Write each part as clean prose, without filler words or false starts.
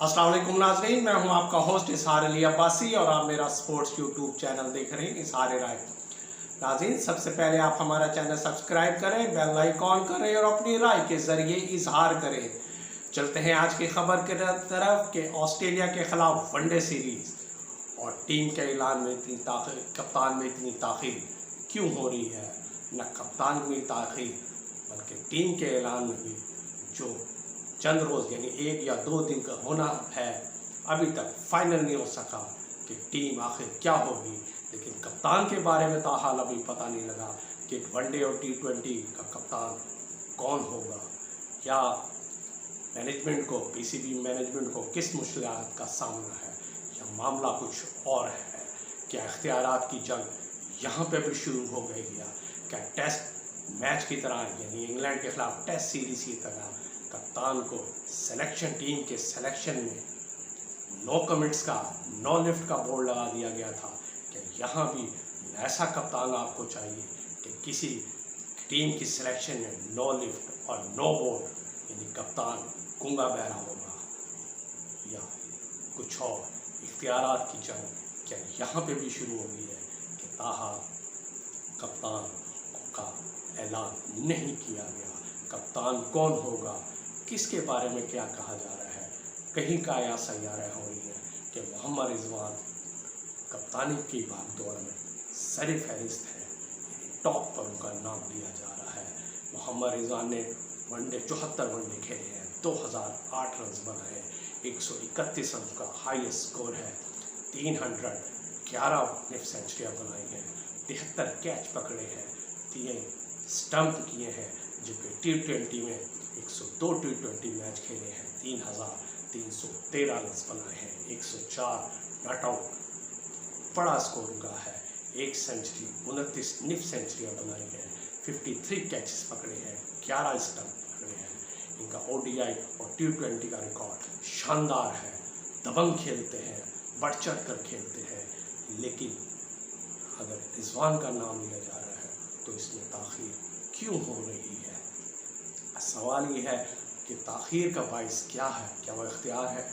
अस्सलाम वालेकुम नाज़रीन, मैं हूं आपका होस्ट इजहार अली अब्बासी और आप मेरा स्पोर्ट्स यूट्यूब चैनल देख रहे हैं इजहार राय। नाज़रीन, सबसे पहले आप हमारा चैनल सब्सक्राइब करें, बेल आइकॉन करें और अपनी राय के ज़रिए इजहार करें। चलते हैं आज की खबर की तरफ कि ऑस्ट्रेलिया के खिलाफ वनडे सीरीज़ और टीम के ऐलान में इतनी ताख़ीर, कप्तान में इतनी ताख़ीर क्यों हो रही है। न कप्तान में ताख़ीर बल्कि टीम के ऐलान में भी जो चंद रोज़ यानी 1 या 2 दिन का होना है, अभी तक फाइनल नहीं हो सका कि टीम आखिर क्या होगी। लेकिन कप्तान के बारे में ताहाल अभी पता नहीं लगा कि वनडे और T20 का कप्तान कौन होगा, या मैनेजमेंट को, पीसीबी मैनेजमेंट को किस मुश्किलात का सामना है, या मामला कुछ और है। क्या इख्तियारात की जंग यहाँ पे भी शुरू हो गई है? क्या टेस्ट मैच की तरह यानी इंग्लैंड के खिलाफ टेस्ट सीरीज़ की तरह कप्तान को सिलेक्शन, टीम के सिलेक्शन में नो कमेंट्स का, नो लिफ्ट का बोर्ड लगा दिया गया था कि यहाँ भी ऐसा कप्तान आपको चाहिए कि किसी टीम की सिलेक्शन में नो लिफ्ट और नो बोर्ड, यानी कप्तान गूंगा बहरा होगा या कुछ और। इख्तियारात की जंग क्या यहाँ पे भी शुरू हो गई है कि ताहा कप्तान का ऐलान नहीं किया गया। कप्तान कौन होगा, किसके बारे में क्या कहा जा रहा है। कहीं का या सैयारा हो रही है कि मोहम्मद रिजवान कप्तानी की भागदौड़ में सर फहरिस्त है, टॉप पर उनका नाम लिया जा रहा है। मोहम्मद रिजवान ने 74 वनडे खेले हैं, 2008 रन बनाए, 131 रन का हाईएस्ट स्कोर है, 311 निफ सेंचुरियाँ बनाई हैं, 73 कैच पकड़े हैं, 3 स्टंप किए हैं, जबकि T20 में 102 T20 मैच खेले हैं, 3313 रन बनाए हैं, 104 नॉट आउट बड़ा स्कोर उनका है, 1 सेंचुरी, 29 निफ सेंचुरियाँ बनाई हैं, 53 कैचेस पकड़े हैं, 11 स्टंप पकड़े हैं। इनका ODI और T20 का रिकॉर्ड शानदार है। दबंग खेलते हैं, बढ़ चढ़ कर खेलते हैं। लेकिन अगर रिजवान का नाम लिया जा रहा है तो इसमें ताख़ीर क्यों हो रही है? सवाल ये है कि ताख़ीर का बाइस क्या है, क्या वह इख्तियार है?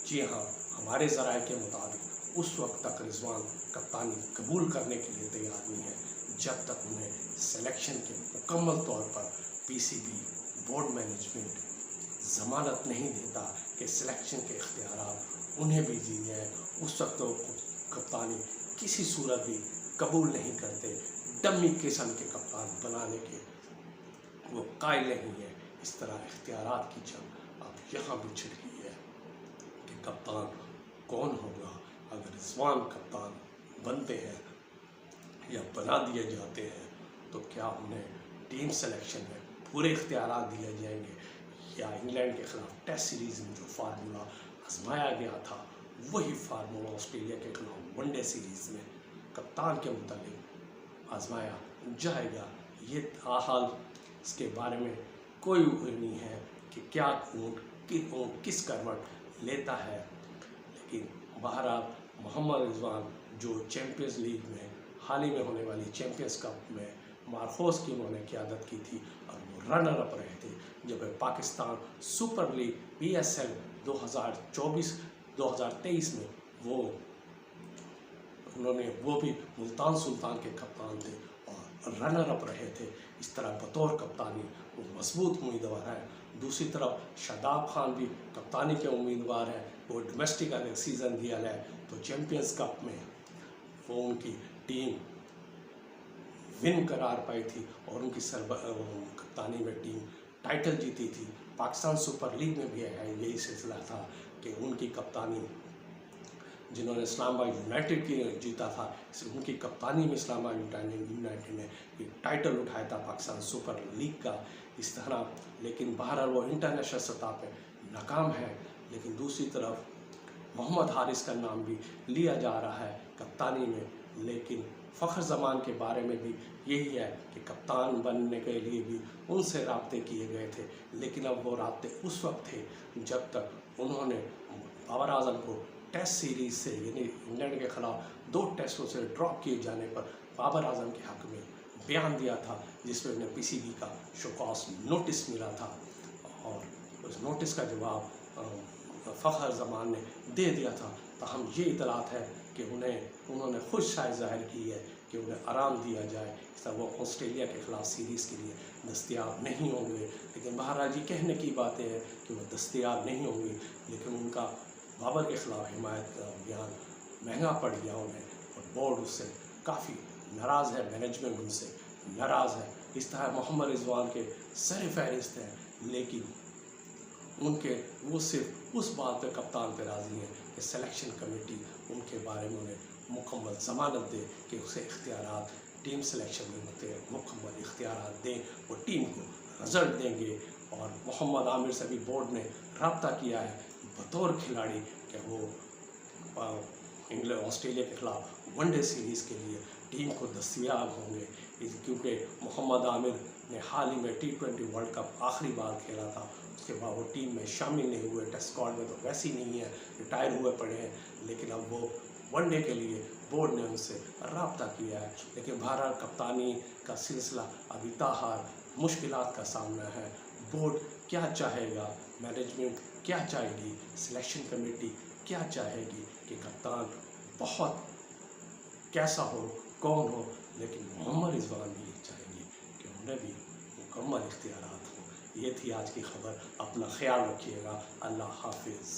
जी हाँ, हमारे ज़राए के मुताबिक उस वक्त तक रिजवान कप्तानी कबूल करने के लिए तैयार नहीं है जब तक उन्हें सिलेक्शन के मुकम्मल तौर पर पीसीबी बोर्ड मैनेजमेंट ज़मानत नहीं देता कि सिलेक्शन के इख्तियारात उन्हें भी दी जाए। उस वक्त वो कप्तानी किसी सूरत भी कबूल नहीं करते। डमी किस्म के कप्तान बनाने के वो कायल नहीं है। इस तरह इख्तियारात की जंग अब यहाँ भी छिड़ गई है कि कप्तान कौन होगा। अगर रिजवान कप्तान बनते हैं या बना दिए जाते हैं तो क्या उन्हें टीम सिलेक्शन में पूरे इख्तियारात दिए जाएंगे, या इंग्लैंड के खिलाफ टेस्ट सीरीज़ में जो फार्मूला आजमाया गया था वही फार्मूला ऑस्ट्रेलिया के खिलाफ वनडे सीरीज़ में कप्तान के मुताबिक आजमाया जाएगा? ये ताहाल इसके बारे में कोई नहीं है कि क्या किस करवट लेता है। लेकिन बहरहाल मोहम्मद रिजवान जो चैम्पियंस लीग में हाल ही में होने वाली चैम्पियंस कप में मार्कोस की उन्होंने क़यादत की थी और वो रनर अप रहे थे, जब पाकिस्तान सुपर लीग PSL 2024-2023 में उन्होंने वो भी मुल्तान सुल्तान के कप्तान थे और रनर अप रहे थे। इस तरह बतौर कप्तानी वो मजबूत उम्मीदवार है। दूसरी तरफ शादाब खान भी कप्तानी के उम्मीदवार हैं। वो डोमेस्टिक अगर सीज़न दिया है तो चैम्पियंस कप में वो उनकी टीम विन करार पाई थी और उनकी कप्तानी में टीम टाइटल जीती थी। पाकिस्तान सुपर लीग में भी यही सिलसिला था कि उनकी कप्तानी, जिन्होंने इस्लामाबाद यूनाइटेड की जीता था, उनकी कप्तानी में इस्लामाबाद यूनाइटेड ने टाइटल उठाया था पाकिस्तान सुपर लीग का। इस तरह लेकिन बहरहाल वो इंटरनेशनल सतह पे नाकाम है। लेकिन दूसरी तरफ मोहम्मद हारिस का नाम भी लिया जा रहा है कप्तानी में। लेकिन फ़ख्र ज़मान के बारे में भी यही है कि कप्तान बनने के लिए भी उनसे राब्ते किए गए थे, लेकिन अब वो राब्ते उस वक्त थे जब तक उन्होंने बाबर आजम को टेस्ट सीरीज़ से यानी इंग्लैंड के खिलाफ 2 टेस्टों से ड्रॉप किए जाने पर बाबर आजम के हक़ में बयान दिया था, जिसमें उन्हें पीसीबी का शोकॉस नोटिस मिला था और उस नोटिस का जवाब फ़खर ज़मान ने दे दिया था। ताहम ये इतलात है कि उन्होंने खुद शायद ज़ाहिर की है कि उन्हें आराम दिया जाए, वो ऑस्ट्रेलिया के ख़िलाफ़ सीरीज़ के लिए दस्तयाब नहीं होंगे। लेकिन बहरहाल ये कहने की बातें हैं कि वो दस्तयाब नहीं होंगे, लेकिन उनका बाबर के ख़िलाफ़ हिमायत का बयान महंगा पड़ गया उन्हें, और बोर्ड उससे काफ़ी नाराज़ है, मैनेजमेंट उनसे नाराज़ है। इस तरह मोहम्मद रिजवान के सर फहरिस्त हैं, लेकिन वो सिर्फ उस बात पर कप्तान पे राज़ी हैं कि सिलेक्शन कमेटी उनके बारे में उन्हें मुकम्मल ज़मानत दे कि उसे इख्तियारात टीम सिलेक्शन में मुकम्मल इख्तियारात दें, वो टीम को रिजल्ट देंगे। और मोहम्मद आमिर से भी बोर्ड ने रब्ता किया है बतौर खिलाड़ी कि वो इंग्लैंड ऑस्ट्रेलिया के ख़िलाफ़ वनडे सीरीज़ के लिए टीम को दस्तयाब होंगे, क्योंकि मोहम्मद आमिर ने हाल ही में T20 वर्ल्ड कप आखिरी बार खेला था। उसके बाद वो टीम में शामिल नहीं हुए, टेस्ट स्क्वाड में तो वैसे ही नहीं है, रिटायर हुए पड़े हैं। लेकिन अब वो वनडे के लिए बोर्ड ने उनसे रब्ता किया है। लेकिन बहरहाल कप्तानी का सिलसिला अभी ताहार मुश्किलात का सामना है। बोर्ड क्या चाहेगा, मैनेजमेंट क्या चाहेगी, सिलेक्शन कमेटी क्या चाहेगी कि कप्तान बहुत कैसा हो, कौन हो, लेकिन मोहम्मद रिजवान भी ये चाहेंगे कि उन्हें भी मुकम्मल इख्तियारात हो। ये थी आज की खबर। अपना ख्याल रखिएगा। अल्लाह हाफिज़।